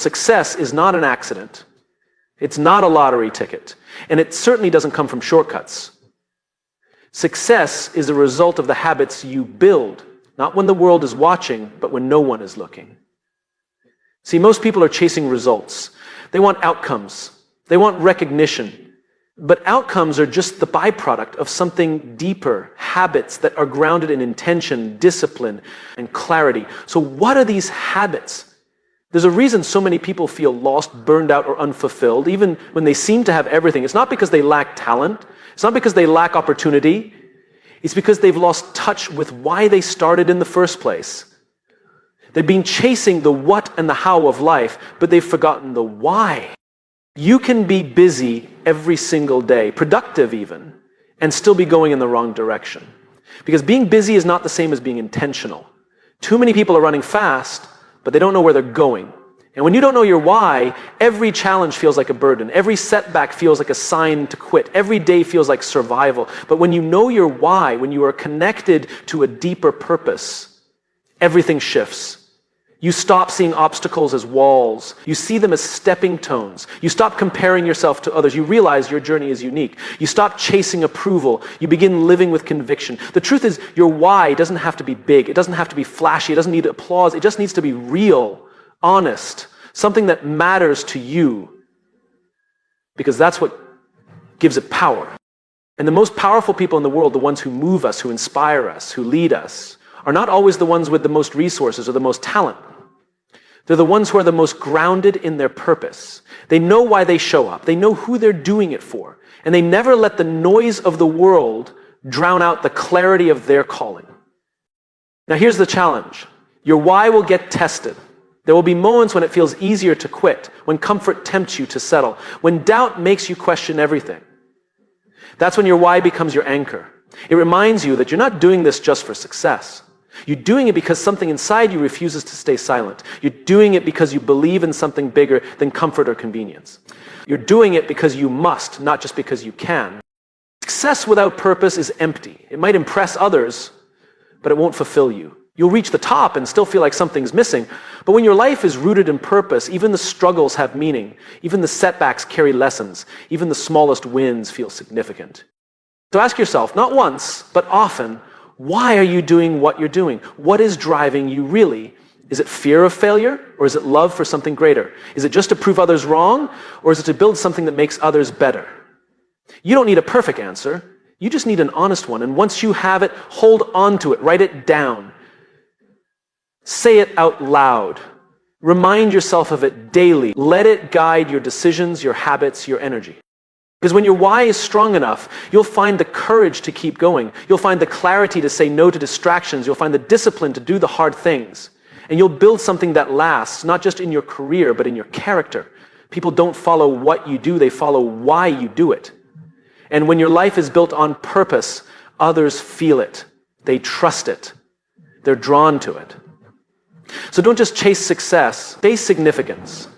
success is not an accident. It's not a lottery ticket. And it certainly doesn't come from shortcuts. Success is a result of the habits you build, not when the world is watching, but when no one is looking. See, most people are chasing results. They want outcomes. They want recognition. But outcomes are just the byproduct of something deeper, habits that are grounded in intention, discipline, and clarity. So what are these habits? There's a reason so many people feel lost, burned out, or unfulfilled, even when they seem to have everything. It's not because they lack talent. It's not because they lack opportunity. It's because they've lost touch with why they started in the first place. They've been chasing the what and the how of life, but they've forgotten the why. You can be busy every single day, productive even, and still be going in the wrong direction. Because being busy is not the same as being intentional. Too many people are running fast, but they don't know where they're going. And when you don't know your why, every challenge feels like a burden. Every setback feels like a sign to quit. Every day feels like survival. But when you know your why, when you are connected to a deeper purpose, everything shifts. You stop seeing obstacles as walls. You see them as stepping stones. You stop comparing yourself to others. You realize your journey is unique. You stop chasing approval. You begin living with conviction. The truth is, your why doesn't have to be big. It doesn't have to be flashy. It doesn't need applause. It just needs to be real, honest, something that matters to you. Because that's what gives it power. And the most powerful people in the world, the ones who move us, who inspire us, who lead us, are not always the ones with the most resources or the most talent. They're the ones who are the most grounded in their purpose. They know why they show up. They know who they're doing it for. And they never let the noise of the world drown out the clarity of their calling. Now here's the challenge. Your why will get tested. There will be moments when it feels easier to quit, when comfort tempts you to settle, when doubt makes you question everything. That's when your why becomes your anchor. It reminds you that you're not doing this just for success. You're doing it because something inside you refuses to stay silent. You're doing it because you believe in something bigger than comfort or convenience. You're doing it because you must, not just because you can. Success without purpose is empty. It might impress others, but it won't fulfill you. You'll reach the top and still feel like something's missing. But when your life is rooted in purpose, even the struggles have meaning. Even the setbacks carry lessons. Even the smallest wins feel significant. So ask yourself, not once, but often, why are you doing what you're doing? What is driving you really? Is it fear of failure, or is it love for something greater? Is it just to prove others wrong, or is it to build something that makes others better? You don't need a perfect answer. You just need an honest one. And once you have it, hold on to it. Write it down. Say it out loud. Remind yourself of it daily. Let it guide your decisions, your habits, your energy. Because when your why is strong enough, you'll find the courage to keep going. You'll find the clarity to say no to distractions. You'll find the discipline to do the hard things. And you'll build something that lasts, not just in your career, but in your character. People don't follow what you do, they follow why you do it. And when your life is built on purpose, others feel it. They trust it. They're drawn to it. So don't just chase success, chase significance.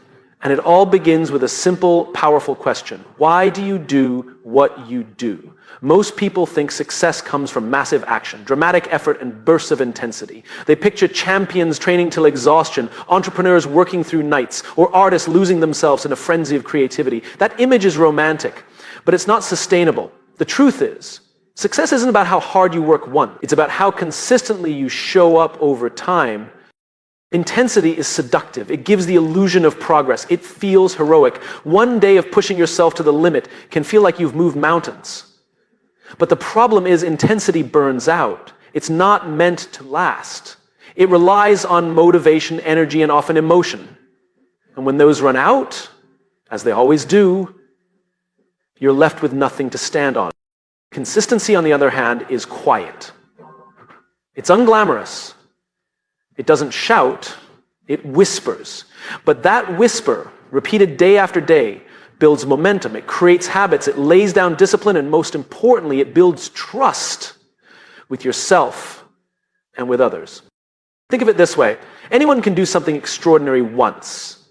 And it all begins with a simple, powerful question. Why do you do what you do? Most people think success comes from massive action, dramatic effort, and bursts of intensity. They picture champions training till exhaustion, entrepreneurs working through nights, or artists losing themselves in a frenzy of creativity. That image is romantic, but it's not sustainable. The truth is, success isn't about how hard you work once. It's about how consistently you show up over time. Intensity is seductive. It gives the illusion of progress. It feels heroic. One day of pushing yourself to the limit can feel like you've moved mountains. But the problem is intensity burns out. It's not meant to last. It relies on motivation, energy, and often emotion. And when those run out, as they always do, you're left with nothing to stand on. Consistency, on the other hand, is quiet. It's unglamorous. It doesn't shout, it whispers. But that whisper, repeated day after day, builds momentum. It creates habits. It lays down discipline. And most importantly, it builds trust with yourself and with others. Think of it this way. Anyone can do something extraordinary once.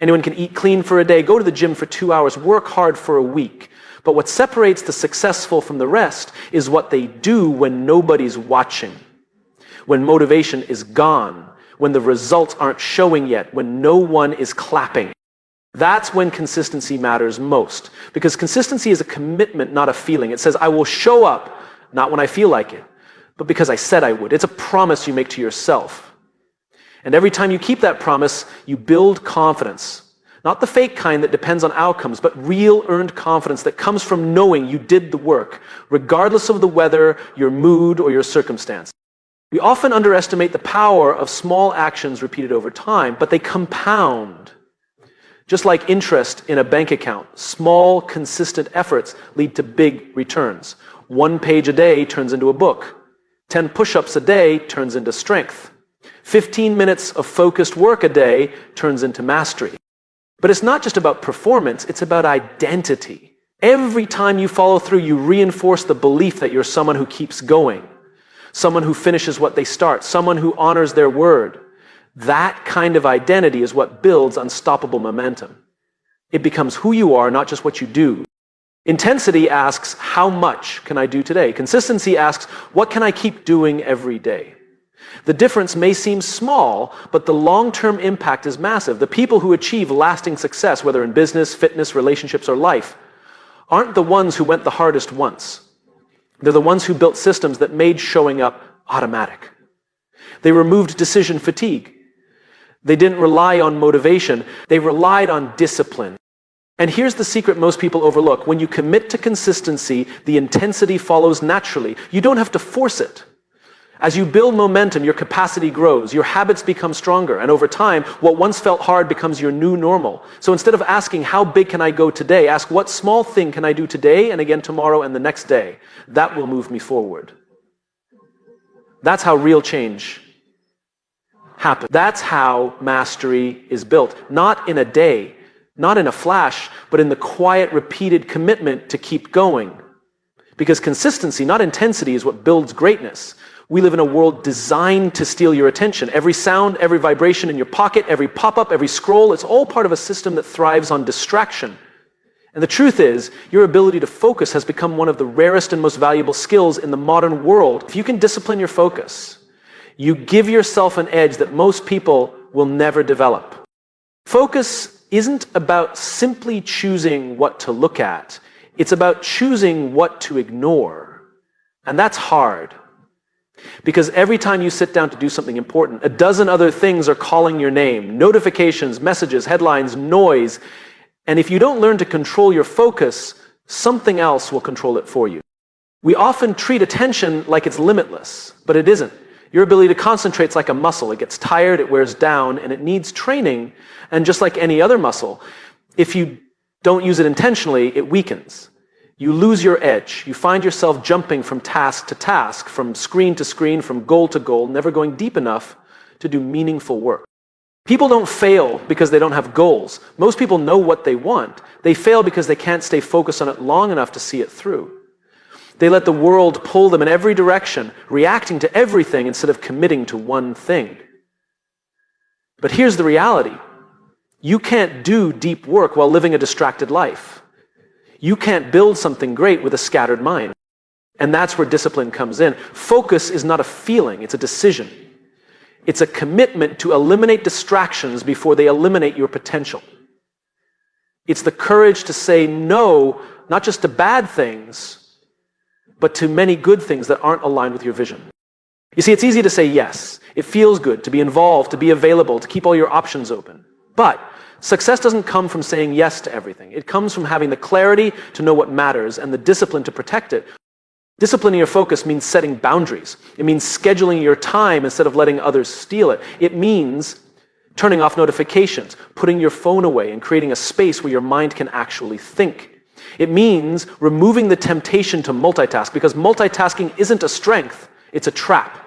Anyone can eat clean for a day, go to the gym for 2 hours, work hard for a week. But what separates the successful from the rest is what they do when nobody's watching. When motivation is gone, when the results aren't showing yet, when no one is clapping. That's when consistency matters most. Because consistency is a commitment, not a feeling. It says, I will show up, not when I feel like it, but because I said I would. It's a promise you make to yourself. And every time you keep that promise, you build confidence. Not the fake kind that depends on outcomes, but real earned confidence that comes from knowing you did the work, regardless of the weather, your mood, or your circumstance. We often underestimate the power of small actions repeated over time, but they compound. Just like interest in a bank account, small, consistent efforts lead to big returns. 1 page a day turns into a book. 10 push-ups a day turns into strength. 15 minutes of focused work a day turns into mastery. But it's not just about performance, it's about identity. Every time you follow through, you reinforce the belief that you're someone who keeps going, someone who finishes what they start, someone who honors their word. That kind of identity is what builds unstoppable momentum. It becomes who you are, not just what you do. Intensity asks, how much can I do today? Consistency asks, what can I keep doing every day? The difference may seem small, but the long-term impact is massive. The people who achieve lasting success, whether in business, fitness, relationships, or life, aren't the ones who went the hardest once. They're the ones who built systems that made showing up automatic. They removed decision fatigue. They didn't rely on motivation. They relied on discipline. And here's the secret most people overlook. When you commit to consistency, the intensity follows naturally. You don't have to force it. As you build momentum, your capacity grows, your habits become stronger, and over time, what once felt hard becomes your new normal. So instead of asking, how big can I go today, ask, what small thing can I do today and again tomorrow and the next day? That will move me forward. That's how real change happens. That's how mastery is built. Not in a day, not in a flash, but in the quiet, repeated commitment to keep going. Because consistency, not intensity, is what builds greatness. We live in a world designed to steal your attention. Every sound, every vibration in your pocket, every pop-up, every scroll, it's all part of a system that thrives on distraction. And the truth is, your ability to focus has become one of the rarest and most valuable skills in the modern world. If you can discipline your focus, you give yourself an edge that most people will never develop. Focus isn't about simply choosing what to look at. It's about choosing what to ignore. And that's hard. Because every time you sit down to do something important, a dozen other things are calling your name. Notifications, messages, headlines, noise. And if you don't learn to control your focus, something else will control it for you. We often treat attention like it's limitless, but it isn't. Your ability to concentrate is like a muscle. It gets tired, it wears down, and it needs training. And just like any other muscle, if you don't use it intentionally, it weakens. You lose your edge. You find yourself jumping from task to task, from screen to screen, from goal to goal, never going deep enough to do meaningful work. People don't fail because they don't have goals. Most people know what they want. They fail because they can't stay focused on it long enough to see it through. They let the world pull them in every direction, reacting to everything instead of committing to one thing. But here's the reality. You can't do deep work while living a distracted life. You can't build something great with a scattered mind. And that's where discipline comes in. Focus is not a feeling, it's a decision. It's a commitment to eliminate distractions before they eliminate your potential. It's the courage to say no, not just to bad things, but to many good things that aren't aligned with your vision. You see, it's easy to say yes. It feels good to be involved, to be available, to keep all your options open. But success doesn't come from saying yes to everything. It comes from having the clarity to know what matters and the discipline to protect it. Disciplining your focus means setting boundaries. It means scheduling your time instead of letting others steal it. It means turning off notifications, putting your phone away, and creating a space where your mind can actually think. It means removing the temptation to multitask, because multitasking isn't a strength, it's a trap.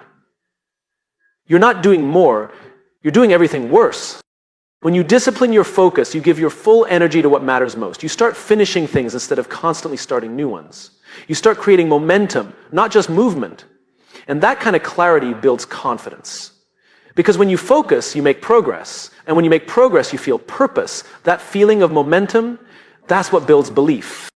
You're not doing more, you're doing everything worse. When you discipline your focus, you give your full energy to what matters most. You start finishing things instead of constantly starting new ones. You start creating momentum, not just movement. And that kind of clarity builds confidence. Because when you focus, you make progress. And when you make progress, you feel purpose. That feeling of momentum, that's what builds belief.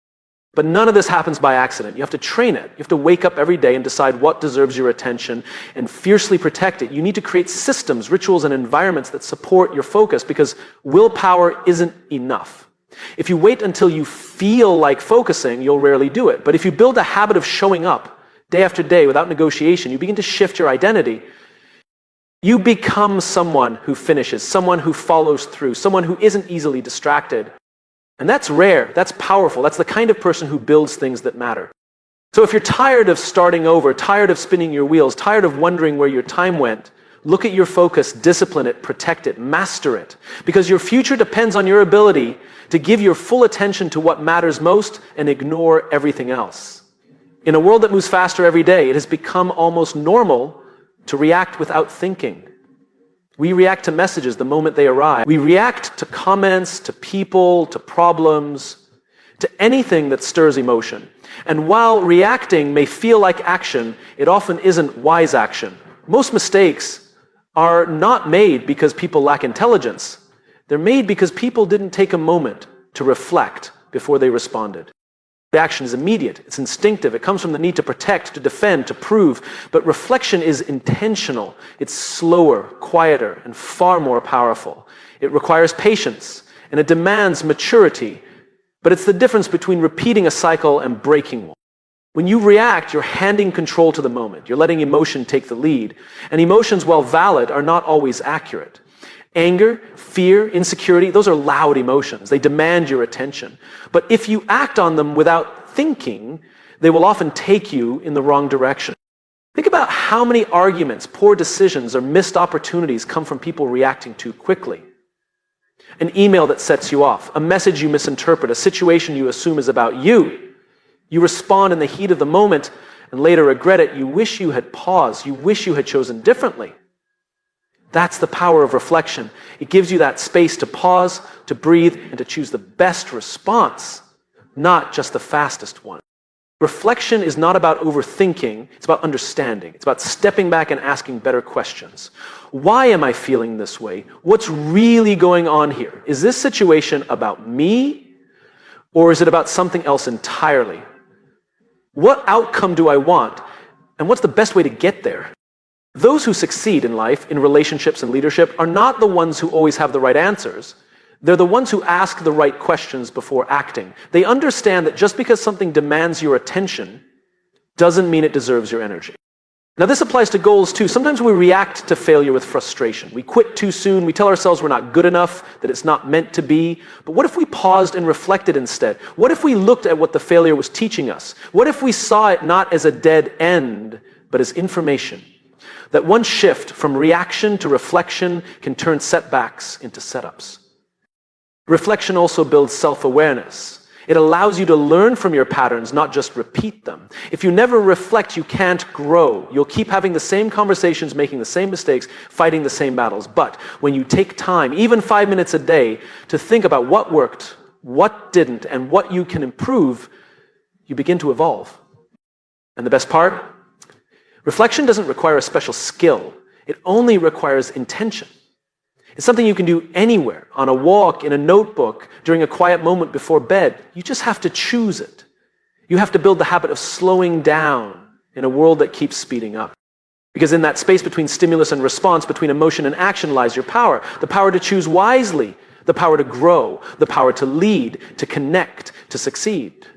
But none of this happens by accident. You have to train it. You have to wake up every day and decide what deserves your attention and fiercely protect it. You need to create systems, rituals, and environments that support your focus, because willpower isn't enough. If you wait until you feel like focusing, you'll rarely do it. But if you build a habit of showing up day after day without negotiation, you begin to shift your identity. You become someone who finishes, someone who follows through, someone who isn't easily distracted. And that's rare, that's powerful, that's the kind of person who builds things that matter. So if you're tired of starting over, tired of spinning your wheels, tired of wondering where your time went, look at your focus, discipline it, protect it, master it. Because your future depends on your ability to give your full attention to what matters most and ignore everything else. In a world that moves faster every day, it has become almost normal to react without thinking. We react to messages the moment they arrive. We react to comments, to people, to problems, to anything that stirs emotion. And while reacting may feel like action, it often isn't wise action. Most mistakes are not made because people lack intelligence. They're made because people didn't take a moment to reflect before they responded. The action is immediate, it's instinctive, it comes from the need to protect, to defend, to prove, but reflection is intentional. It's slower, quieter, and far more powerful. It requires patience, and it demands maturity, but it's the difference between repeating a cycle and breaking one. When you react, you're handing control to the moment. You're letting emotion take the lead, and emotions, while valid, are not always accurate. Anger, fear, insecurity, those are loud emotions. They demand your attention. But if you act on them without thinking, they will often take you in the wrong direction. Think about how many arguments, poor decisions, or missed opportunities come from people reacting too quickly. An email that sets you off, a message you misinterpret, a situation you assume is about you. You respond in the heat of the moment and later regret it. You wish you had paused. You wish you had chosen differently. That's the power of reflection. It gives you that space to pause, to breathe, and to choose the best response, not just the fastest one. Reflection is not about overthinking, it's about understanding. It's about stepping back and asking better questions. Why am I feeling this way? What's really going on here? Is this situation about me, or is it about something else entirely? What outcome do I want, and what's the best way to get there? Those who succeed in life, in relationships and leadership, are not the ones who always have the right answers. They're the ones who ask the right questions before acting. They understand that just because something demands your attention doesn't mean it deserves your energy. Now, this applies to goals too. Sometimes we react to failure with frustration. We quit too soon. We tell ourselves we're not good enough, that it's not meant to be. But what if we paused and reflected instead? What if we looked at what the failure was teaching us? What if we saw it not as a dead end, but as information? That one shift from reaction to reflection can turn setbacks into setups. Reflection also builds self-awareness. It allows you to learn from your patterns, not just repeat them. If you never reflect, you can't grow. You'll keep having the same conversations, making the same mistakes, fighting the same battles. But when you take time, even 5 minutes a day, to think about what worked, what didn't, and what you can improve, you begin to evolve. And the best part? Reflection doesn't require a special skill. It only requires intention. It's something you can do anywhere, on a walk, in a notebook, during a quiet moment before bed. You just have to choose it. You have to build the habit of slowing down in a world that keeps speeding up. Because in that space between stimulus and response, between emotion and action, lies your power. The power to choose wisely, the power to grow, the power to lead, to connect, to succeed.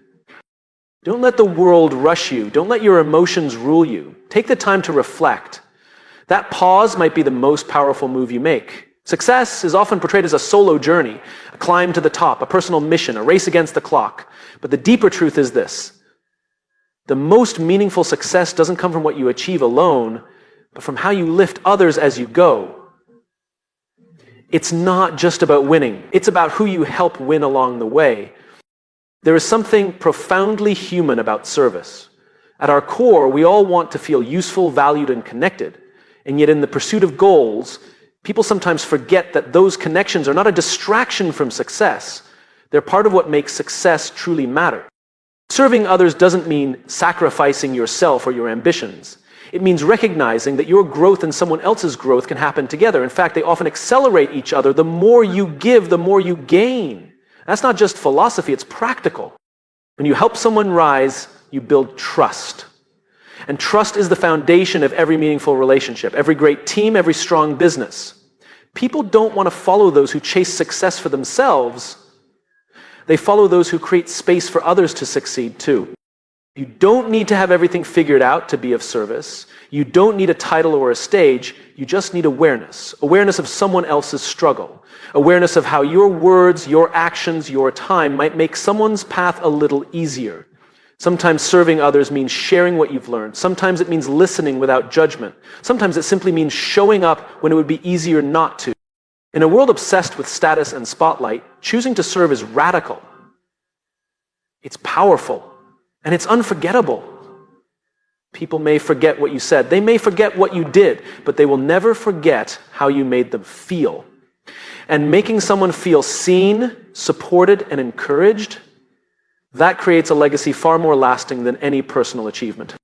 Don't let the world rush you. Don't let your emotions rule you. Take the time to reflect. That pause might be the most powerful move you make. Success is often portrayed as a solo journey, a climb to the top, a personal mission, a race against the clock. But the deeper truth is this: the most meaningful success doesn't come from what you achieve alone, but from how you lift others as you go. It's not just about winning. It's about who you help win along the way. There is something profoundly human about service. At our core, we all want to feel useful, valued, and connected. And yet in the pursuit of goals, people sometimes forget that those connections are not a distraction from success. They're part of what makes success truly matter. Serving others doesn't mean sacrificing yourself or your ambitions. It means recognizing that your growth and someone else's growth can happen together. In fact, they often accelerate each other. The more you give, the more you gain. That's not just philosophy, it's practical. When you help someone rise, you build trust. And trust is the foundation of every meaningful relationship, every great team, every strong business. People don't want to follow those who chase success for themselves. They follow those who create space for others to succeed too. You don't need to have everything figured out to be of service. You don't need a title or a stage. You just need awareness. Awareness of someone else's struggle. Awareness of how your words, your actions, your time might make someone's path a little easier. Sometimes serving others means sharing what you've learned. Sometimes it means listening without judgment. Sometimes it simply means showing up when it would be easier not to. In a world obsessed with status and spotlight, choosing to serve is radical. It's powerful. And it's unforgettable. People may forget what you said. They may forget what you did, but they will never forget how you made them feel. And making someone feel seen, supported, and encouraged, that creates a legacy far more lasting than any personal achievement.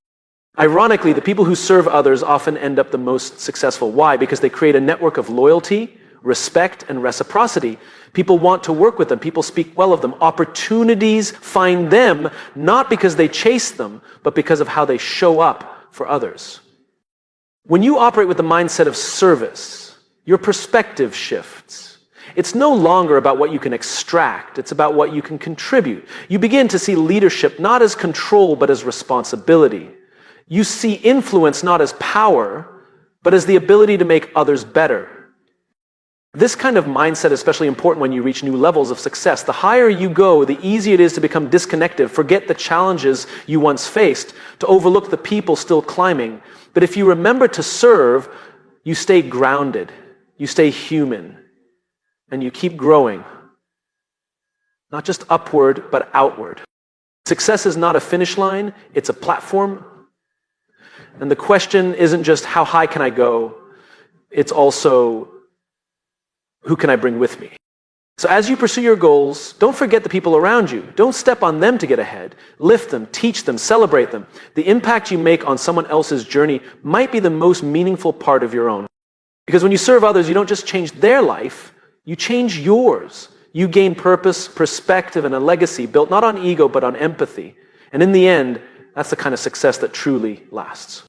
Ironically, the people who serve others often end up the most successful. Why? Because they create a network of loyalty, respect, and reciprocity. People want to work with them. People speak well of them. Opportunities find them not because they chase them, but because of how they show up for others. When you operate with the mindset of service, your perspective shifts. It's no longer about what you can extract. It's about what you can contribute. You begin to see leadership not as control, but as responsibility. You see influence not as power, but as the ability to make others better. This kind of mindset is especially important when you reach new levels of success. The higher you go, the easier it is to become disconnected, forget the challenges you once faced, to overlook the people still climbing. But if you remember to serve, you stay grounded, you stay human, and you keep growing. Not just upward, but outward. Success is not a finish line, it's a platform. And the question isn't just how high can I go, it's also who can I bring with me? So as you pursue your goals, don't forget the people around you. Don't step on them to get ahead. Lift them, teach them, celebrate them. The impact you make on someone else's journey might be the most meaningful part of your own. Because when you serve others, you don't just change their life, you change yours. You gain purpose, perspective, and a legacy built not on ego, but on empathy. And in the end, that's the kind of success that truly lasts.